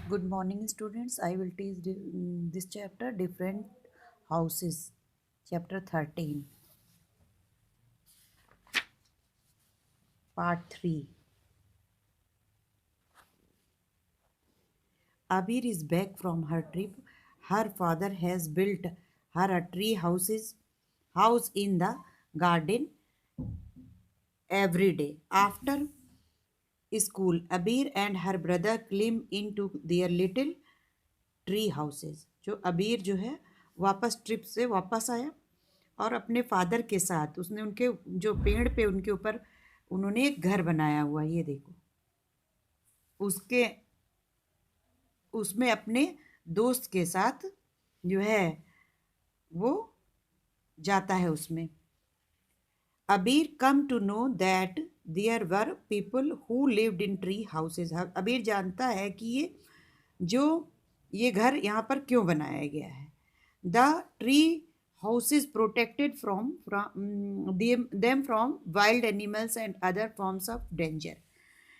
Good morning, students. I will teach this chapter different houses. Chapter 13, Part 3. Abir is back from her trip. Her father has built her a house in the garden every day. After school, Abir and her brother climb into their little tree houses. जो अबीर जो है वापस trip से वापस आया और अपने फादर के साथ उसने उनके जो पेड़ पे उनके ऊपर उन्होंने एक घर बनाया हुआ, ये देखो। उसके उसमें अपने दोस्त के साथ जो है वो जाता है उसमें। Abir come to know that there were people who lived in tree houses. Abir जानता है कि जो ये घर यहाँ पर क्यों बनाया गया है। The tree houses protected from them from wild animals and other forms of danger.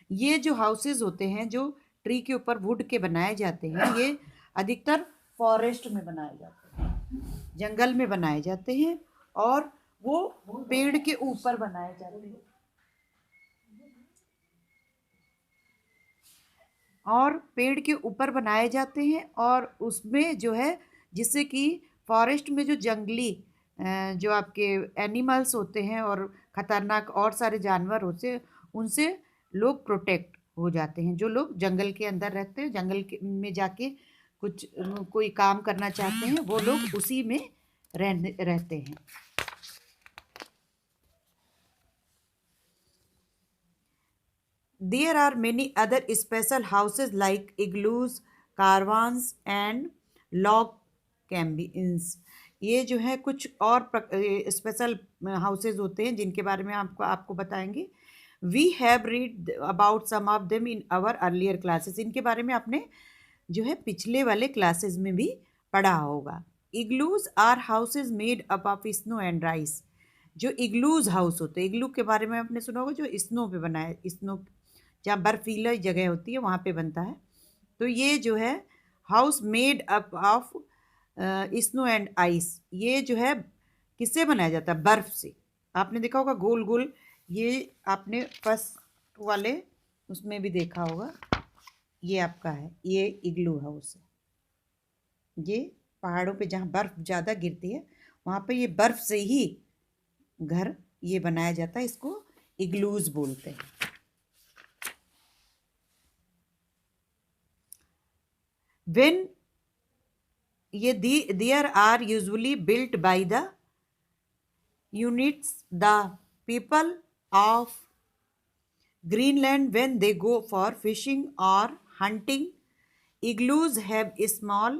ये जो हाउसेज होते हैं जो ट्री के ऊपर वुड के बनाए जाते हैं, ये अधिकतर फॉरेस्ट में बनाए जाते हैं, जंगल में बनाए जाते हैं और वो पेड़ के ऊपर बनाए जाते हैं और उसमें जो है जिससे कि फॉरेस्ट में जो जंगली जो आपके एनिमल्स होते हैं और ख़तरनाक और सारे जानवर होते हैं, उनसे लोग प्रोटेक्ट हो जाते हैं। जो लोग जंगल के अंदर रहते हैं, में जाके कुछ कोई काम करना चाहते हैं, वो लोग उसी में रहते हैं। There are many other special houses like igloos, caravans and log cabins. ये जो है कुछ और स्पेशल हाउसेज होते हैं जिनके बारे में आपको बताएंगे। We have read about some of them in our earlier classes. इनके बारे में आपने जो है पिछले वाले क्लासेस में भी पढ़ा होगा। Igloos are houses made up of snow and ice. जो इग्लूज हाउस होते हैं, इग्लू के बारे में आपने सुना होगा, जो स्नो पे बना है, स्नो जहाँ बर्फीली जगह होती है वहाँ पे बनता है। तो ये जो है house made up of snow and ice, ये जो है किससे बनाया जाता है? बर्फ से। आपने देखा होगा गोल गोल, ये आपने फर्स्ट वाले उसमें भी देखा होगा। ये आपका है, ये इग्लू हाउस है। ये पहाड़ों पे जहाँ बर्फ ज़्यादा गिरती है वहाँ पे ये बर्फ से ही घर ये बनाया जाता है, इसको इग्लूज बोलते हैं। When ये there are usually built by the units the people of Greenland when they go for fishing or hunting. Igloos have a small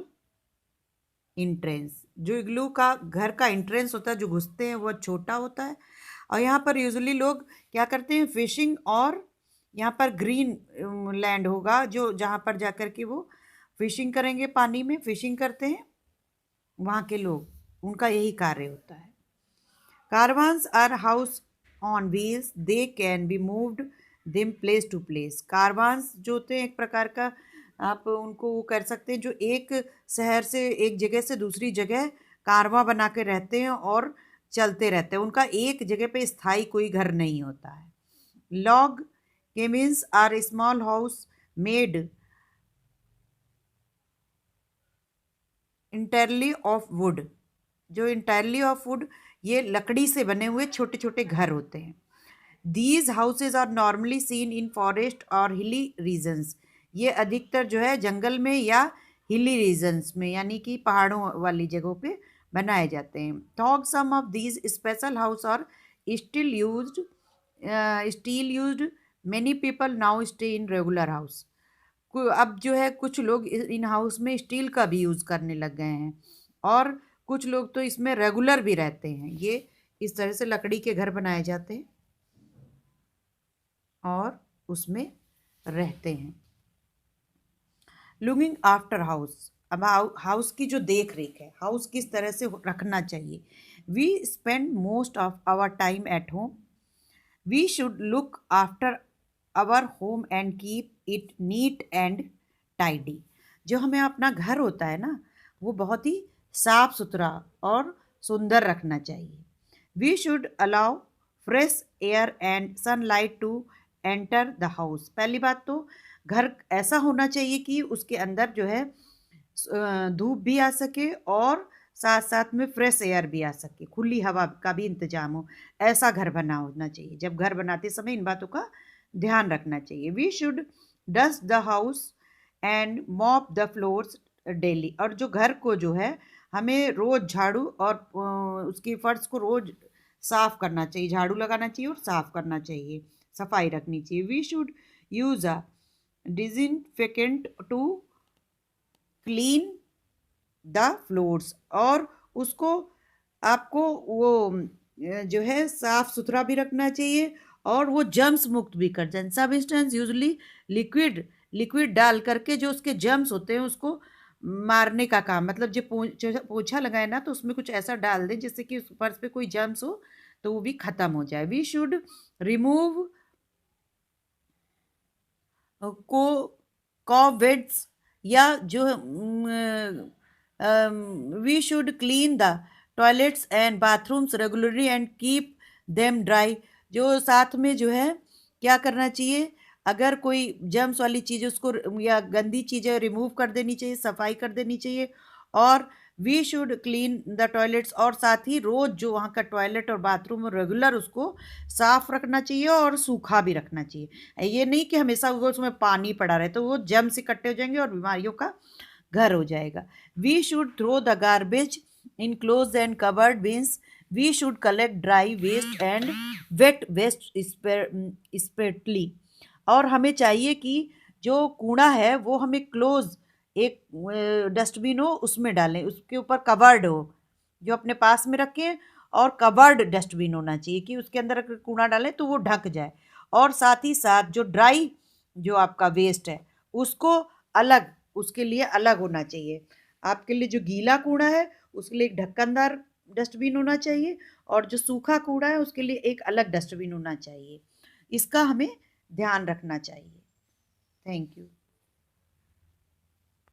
entrance. जो इग्लू का घर का एंट्रेंस होता है, जो घुसते हैं, वो छोटा होता है। और यहाँ पर यूजुअली लोग क्या करते हैं? फिशिंग, और यहाँ पर ग्रीन लैंड होगा जो जहाँ पर जाकर के वो फिशिंग करेंगे, पानी में फिशिंग करते हैं वहाँ के लोग, उनका यही कार्य होता है। Caravans are house on wheels, they can be moved them place to place. Caravans जो होते हैं एक प्रकार का, आप उनको वो कर सकते हैं जो एक शहर से, एक जगह से दूसरी जगह कारवां बना के रहते हैं और चलते रहते हैं। उनका एक जगह पे स्थायी कोई घर नहीं होता है। Log cabins are small house made entirely of wood. जो इंटायरली ऑफ वुड, ये लकड़ी से बने हुए छोटे छोटे घर होते हैं। These houses are normally seen in forest और हिली रीजन्स। ये अधिकतर जो है जंगल में या हिली रीजन्स में, यानी कि पहाड़ों वाली जगहों पे बनाए जाते हैं। Though some of these special house are still used still used. Many people now stay in regular house. अब जो है कुछ लोग इन हाउस में स्टील का भी यूज़ करने लग गए हैं और कुछ लोग तो इसमें रेगुलर भी रहते हैं। ये इस तरह से लकड़ी के घर बनाए जाते हैं और उसमें रहते हैं। Looking after house. अब हाउस की जो देख रेख है, हाउस किस तरह से रखना चाहिए। We spend most of our time at home. We should look after our home and keep it neat and tidy. जो हमें अपना घर होता है ना, वो बहुत ही साफ सुथरा और सुंदर रखना चाहिए। We should allow fresh air and sunlight to enter the house. पहली बात तो घर ऐसा होना चाहिए कि उसके अंदर जो है धूप भी आ सके और साथ साथ में फ्रेश एयर भी आ सके, खुली हवा का भी इंतजाम हो। ऐसा घर बना होना चाहिए। जब घर बनाते समय इन बातों का ध्यान रखना चाहिए। We should dust the house and mop the floors daily. और जो घर को जो है हमें रोज झाड़ू और उसकी फर्श को रोज साफ करना चाहिए, झाड़ू लगाना चाहिए और साफ करना चाहिए, सफाई रखनी चाहिए। We should use a disinfectant to clean the floors. और उसको आपको वो जो है साफ सुथरा भी रखना चाहिए और वो जर्म्स मुक्त भी कर जाए। सब इंस्टेंस यूजली लिक्विड लिक्विड डाल करके जो उसके जर्म्स होते हैं उसको मारने का काम, मतलब जो पोछा लगाए ना तो उसमें कुछ ऐसा डाल दें जिससे कि उस फर्श पे कोई जर्म्स हो तो वो भी खत्म हो जाए। वी शुड रिमूव को कॉवेड्स या जो we should clean the toilets and bathrooms regularly and keep them dry. जो साथ में जो है क्या करना चाहिए, अगर कोई जर्म्स वाली चीज़ उसको या गंदी चीज़ें रिमूव कर देनी चाहिए, सफाई कर देनी चाहिए। और we should clean the toilets, और साथ ही रोज जो वहाँ का टॉयलेट और बाथरूम रेगुलर उसको साफ रखना चाहिए और सूखा भी रखना चाहिए। ये नहीं कि हमेशा वो उसमें पानी पड़ा रहे तो वो जर्म्स इकट्ठे हो जाएंगे और बीमारियों का घर हो जाएगा। We should throw the garbage in close and covered bins. We should collect dry waste and wet waste separately. और हमें चाहिए कि जो कूड़ा है वो हमें क्लोज एक डस्टबिन हो उसमें डालें, उसके ऊपर कवर्ड हो, जो अपने पास में रखें। और कवर्ड डस्टबिन होना चाहिए कि उसके अंदर अगर कूड़ा डालें तो वो ढक जाए। और साथ ही साथ जो ड्राई जो आपका वेस्ट है उसको अलग, उसके लिए अलग होना चाहिए। आपके लिए जो गीला कूड़ा है उसके लिए एक ढक्कनदार डस्टबिन होना चाहिए और जो सूखा कूड़ा है उसके लिए एक अलग डस्टबिन होना चाहिए। इसका हमें ध्यान रखना चाहिए। Thank you.